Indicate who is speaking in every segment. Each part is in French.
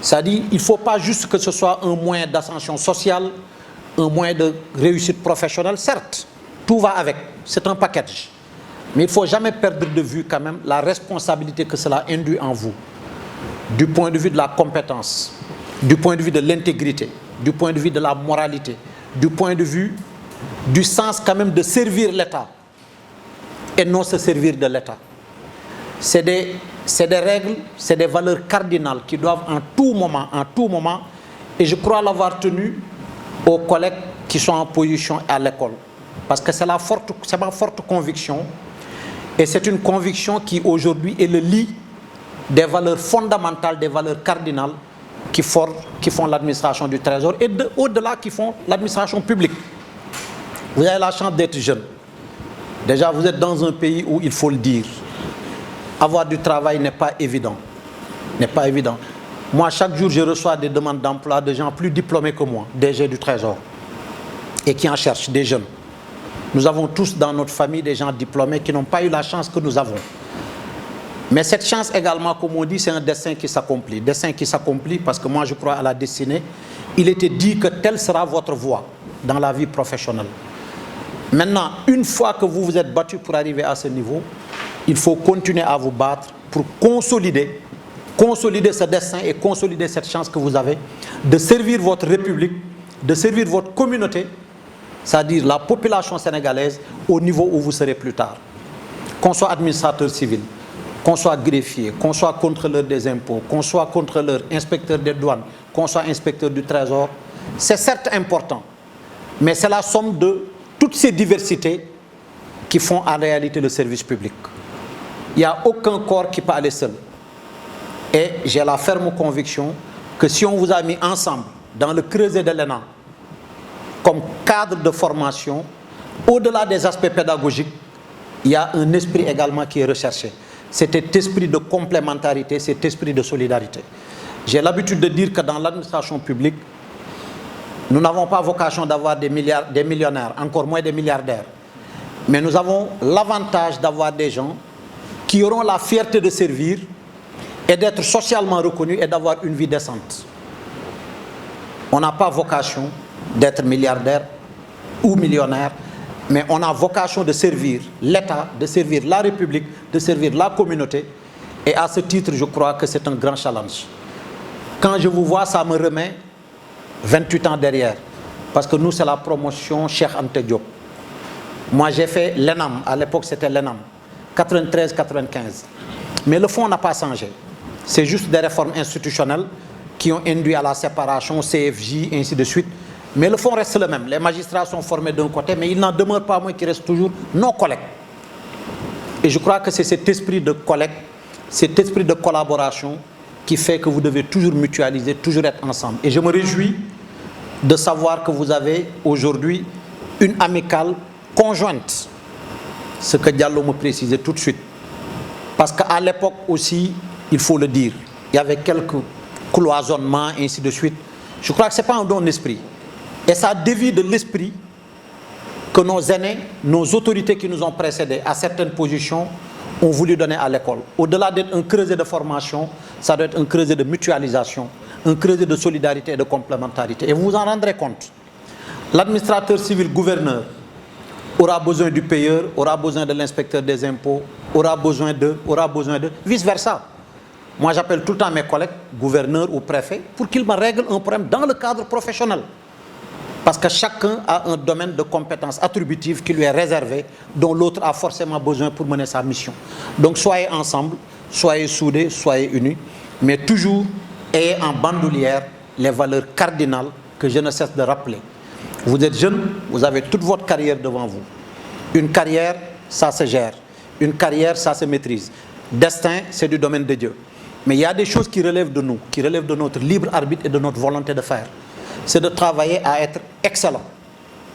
Speaker 1: C'est-à-dire qu'il ne faut pas juste que ce soit un moyen d'ascension sociale, un moyen de réussite professionnelle. Certes, tout va avec, c'est un package. Mais il ne faut jamais perdre de vue quand même la responsabilité que cela induit en vous, du point de vue de la compétence, du point de vue de l'intégrité, du point de vue de la moralité, du point de vue du sens quand même de servir l'État et non se servir de l'État. C'est des règles, c'est des valeurs cardinales qui doivent en tout moment, et je crois l'avoir tenu aux collègues qui sont en position à l'école. Parce que c'est ma forte conviction, et c'est une conviction qui aujourd'hui est le lit des valeurs fondamentales, des valeurs cardinales qui font l'administration du Trésor et au-delà qui font l'administration publique. Vous avez la chance d'être jeune. Déjà, vous êtes dans un pays où il faut le dire. Avoir du travail n'est pas évident. N'est pas évident. Moi, chaque jour, je reçois des demandes d'emploi de gens plus diplômés que moi, DG du Trésor, et qui en cherchent, des jeunes. Nous avons tous dans notre famille des gens diplômés qui n'ont pas eu la chance que nous avons. Mais cette chance également, comme on dit, c'est un destin qui s'accomplit. Destin qui s'accomplit parce que moi, je crois à la destinée. Il était dit que telle sera votre voie dans la vie professionnelle. Maintenant, une fois que vous vous êtes battu pour arriver à ce niveau, il faut continuer à vous battre pour consolider ce destin et consolider cette chance que vous avez de servir votre République, de servir votre communauté, c'est-à-dire la population sénégalaise, au niveau où vous serez plus tard. Qu'on soit administrateur civil, qu'on soit greffier, qu'on soit contrôleur des impôts, qu'on soit contrôleur, inspecteur des douanes, qu'on soit inspecteur du Trésor, c'est certes important, mais c'est la somme de toutes ces diversités qui font en réalité le service public. Il n'y a aucun corps qui peut aller seul. Et j'ai la ferme conviction que si on vous a mis ensemble dans le creuset de l'ENA comme cadre de formation, au-delà des aspects pédagogiques, il y a un esprit également qui est recherché. C'est cet esprit de complémentarité, cet esprit de solidarité. J'ai l'habitude de dire que dans l'administration publique, nous n'avons pas vocation d'avoir des millionnaires, encore moins des milliardaires. Mais nous avons l'avantage d'avoir des gens qui auront la fierté de servir et d'être socialement reconnus et d'avoir une vie décente. On n'a pas vocation d'être milliardaire ou millionnaire, mais on a vocation de servir l'État, de servir la République, de servir la communauté. Et à ce titre, je crois que c'est un grand challenge. Quand je vous vois, ça me remet 28 ans derrière. Parce que nous, c'est la promotion Cheikh Anta Diop. Moi, j'ai fait l'ENAM. À l'époque, c'était l'ENAM. 93-95. Mais le fond n'a pas changé. C'est juste des réformes institutionnelles qui ont induit à la séparation, CFJ, et ainsi de suite. Mais le fond reste le même. Les magistrats sont formés d'un côté, mais il n'en demeure pas moins qu'ils restent toujours nos collègues. Et je crois que c'est cet esprit de collègue, cet esprit de collaboration qui fait que vous devez toujours mutualiser, toujours être ensemble. Et je me réjouis de savoir que vous avez aujourd'hui une amicale conjointe. Ce que Diallo me précisait tout de suite. Parce qu'à l'époque aussi, il faut le dire, il y avait quelques cloisonnements, ainsi de suite. Je crois que ce n'est pas un don d'esprit. Et ça dévie de l'esprit que nos aînés, nos autorités qui nous ont précédés à certaines positions ont voulu donner à l'école. Au-delà d'être un creuset de formation, ça doit être un creuset de mutualisation, un creuset de solidarité et de complémentarité. Et vous vous en rendrez compte. L'administrateur civil gouverneur aura besoin du payeur, aura besoin de l'inspecteur des impôts, aura besoin de, vice-versa. Moi, j'appelle tout le temps mes collègues, gouverneurs ou préfets, pour qu'ils me règlent un problème dans le cadre professionnel. Parce que chacun a un domaine de compétences attributives qui lui est réservé, dont l'autre a forcément besoin pour mener sa mission. Donc soyez ensemble, soyez soudés, soyez unis, mais toujours ayez en bandoulière les valeurs cardinales que je ne cesse de rappeler. Vous êtes jeune, vous avez toute votre carrière devant vous. Une carrière, ça se gère. Une carrière, ça se maîtrise. Destin, c'est du domaine de Dieu. Mais il y a des choses qui relèvent de nous, qui relèvent de notre libre arbitre et de notre volonté de faire. C'est de travailler à être excellent.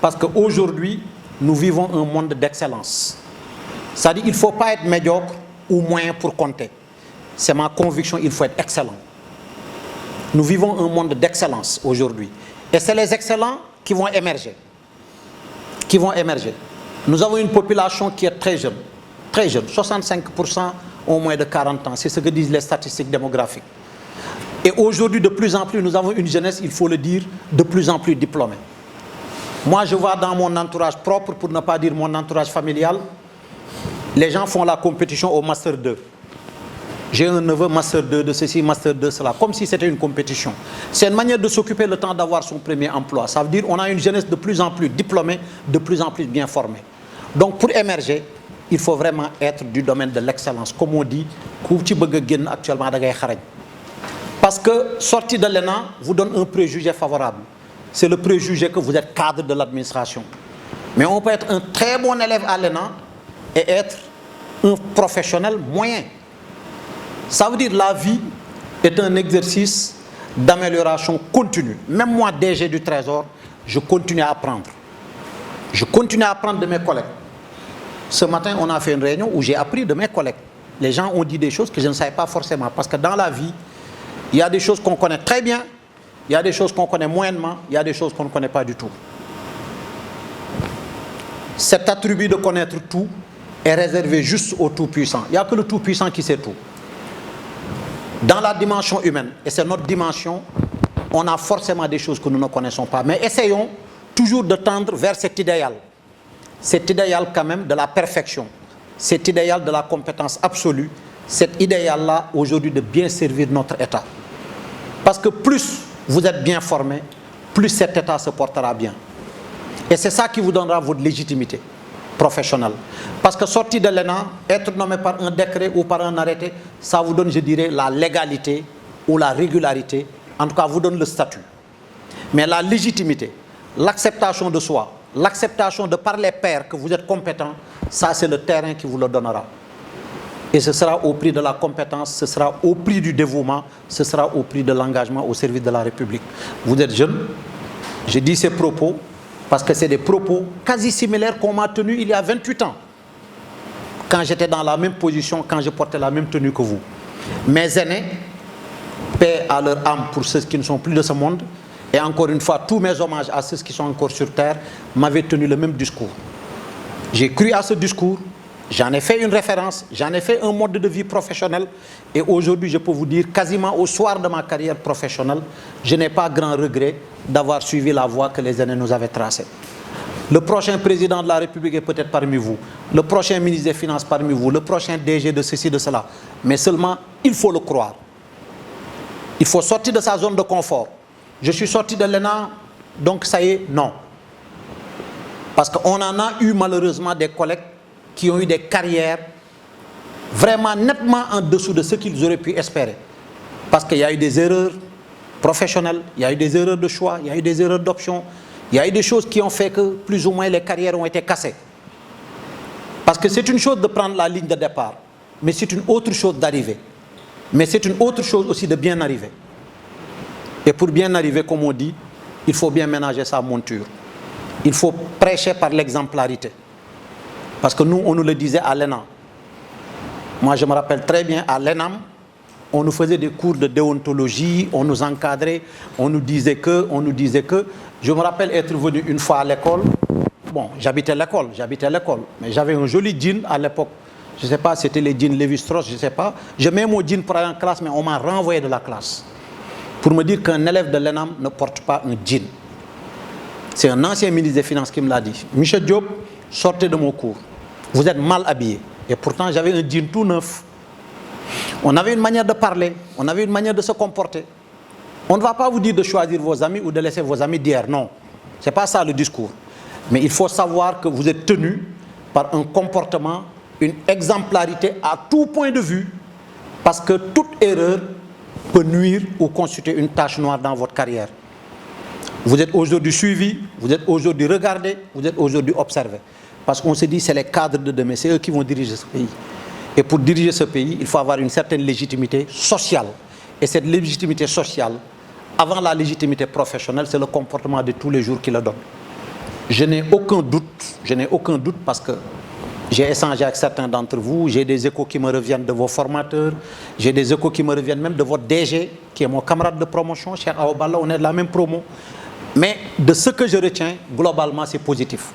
Speaker 1: Parce qu'aujourd'hui, nous vivons un monde d'excellence. C'est-à-dire qu'il ne faut pas être médiocre ou moyen pour compter. C'est ma conviction, il faut être excellent. Nous vivons un monde d'excellence aujourd'hui. Et c'est les excellents qui vont émerger. Nous avons une population qui est très jeune. Très jeune. 65% ont moins de 40 ans. C'est ce que disent les statistiques démographiques. Et aujourd'hui, de plus en plus, nous avons une jeunesse, il faut le dire, de plus en plus diplômée. Moi, je vois dans mon entourage propre, pour ne pas dire mon entourage familial, les gens font la compétition au Master 2. J'ai un neveu Master 2 de ceci, Master 2 cela, comme si c'était une compétition. C'est une manière de s'occuper le temps d'avoir son premier emploi. Ça veut dire qu'on a une jeunesse de plus en plus diplômée, de plus en plus bien formée. Donc pour émerger, il faut vraiment être du domaine de l'excellence. Comme on dit, actuellement, parce que sortir de l'ENA vous donne un préjugé favorable. C'est le préjugé que vous êtes cadre de l'administration. Mais on peut être un très bon élève à l'ENA et être un professionnel moyen. Ça veut dire que la vie est un exercice d'amélioration continue. Même moi, DG du Trésor, je continue à apprendre. Je continue à apprendre de mes collègues. Ce matin, on a fait une réunion où j'ai appris de mes collègues. Les gens ont dit des choses que je ne savais pas forcément. Parce que dans la vie, il y a des choses qu'on connaît très bien, il y a des choses qu'on connaît moyennement, il y a des choses qu'on ne connaît pas du tout. Cet attribut de connaître tout est réservé juste au Tout-Puissant. Il n'y a que le Tout-Puissant qui sait tout. Dans la dimension humaine, et c'est notre dimension, on a forcément des choses que nous ne connaissons pas. Mais essayons toujours de tendre vers cet idéal. Cet idéal quand même de la perfection. Cet idéal de la compétence absolue. Cet idéal-là aujourd'hui de bien servir notre État. Parce que plus vous êtes bien formé, plus cet État se portera bien. Et c'est ça qui vous donnera votre légitimité professionnelle. Parce que sortir de l'ENA, être nommé par un décret ou par un arrêté, ça vous donne, je dirais, la légalité ou la régularité. En tout cas, vous donne le statut. Mais la légitimité, l'acceptation de soi, l'acceptation de par les pairs que vous êtes compétent, ça c'est le terrain qui vous le donnera. Et ce sera au prix de la compétence, ce sera au prix du dévouement, ce sera au prix de l'engagement au service de la République. Vous êtes jeune, je dis ces propos parce que c'est des propos quasi similaires qu'on m'a tenus il y a 28 ans. Quand j'étais dans la même position, quand je portais la même tenue que vous. Mes aînés, paix à leur âme pour ceux qui ne sont plus de ce monde, et encore une fois, tous mes hommages à ceux qui sont encore sur terre, m'avaient tenu le même discours. J'ai cru à ce discours, j'en ai fait une référence, j'en ai fait un mode de vie professionnel, et aujourd'hui, je peux vous dire, quasiment au soir de ma carrière professionnelle, je n'ai pas grand regret d'avoir suivi la voie que les aînés nous avaient tracée. Le prochain président de la République est peut-être parmi vous, le prochain ministre des Finances parmi vous, le prochain DG de ceci, de cela, mais seulement, il faut le croire. Il faut sortir de sa zone de confort. Je suis sorti de l'ENA, donc ça y est, non. Parce qu'on en a eu malheureusement des collègues qui ont eu des carrières vraiment nettement en dessous de ce qu'ils auraient pu espérer. Parce qu'il y a eu des erreurs professionnelles, il y a eu des erreurs de choix, il y a eu des erreurs d'option, il y a eu des choses qui ont fait que plus ou moins les carrières ont été cassées. Parce que c'est une chose de prendre la ligne de départ, mais c'est une autre chose d'arriver. Mais c'est une autre chose aussi de bien arriver. Et pour bien arriver, comme on dit, il faut bien ménager sa monture. Il faut prêcher par l'exemplarité. Parce que nous, on nous le disait à l'ENAM. Moi, je me rappelle très bien, à l'ENAM, on nous faisait des cours de déontologie, on nous encadrait, on nous disait que. Je me rappelle être venu une fois à l'école. Bon, j'habitais l'école, mais j'avais un joli jean à l'époque. Je ne sais pas, c'était les jeans Lévi-Strauss, je ne sais pas. Je mets mon jean pour aller en classe, mais on m'a renvoyé de la classe. Pour me dire qu'un élève de l'ENAM ne porte pas un jean. C'est un ancien ministre des Finances qui me l'a dit. Michel Diop, sortez de mon cours. Vous êtes mal habillé. Et pourtant, j'avais un jean tout neuf. On avait une manière de parler, on avait une manière de se comporter. On ne va pas vous dire de choisir vos amis ou de laisser vos amis d'hier, non. Ce n'est pas ça le discours. Mais il faut savoir que vous êtes tenu par un comportement, une exemplarité à tout point de vue, parce que toute erreur peut nuire ou constituer une tache noire dans votre carrière. Vous êtes aujourd'hui suivi, vous êtes aujourd'hui regardé, vous êtes aujourd'hui observé. Parce qu'on se dit c'est les cadres de demain, c'est eux qui vont diriger ce pays. Et pour diriger ce pays, il faut avoir une certaine légitimité sociale. Et cette légitimité sociale, avant la légitimité professionnelle, c'est le comportement de tous les jours qui le donne. Je n'ai aucun doute parce que j'ai échangé avec certains d'entre vous, j'ai des échos qui me reviennent de vos formateurs, j'ai des échos qui me reviennent même de votre DG, qui est mon camarade de promotion, Cheikh Awa Balla, on est de la même promo. Mais de ce que je retiens, globalement, c'est positif.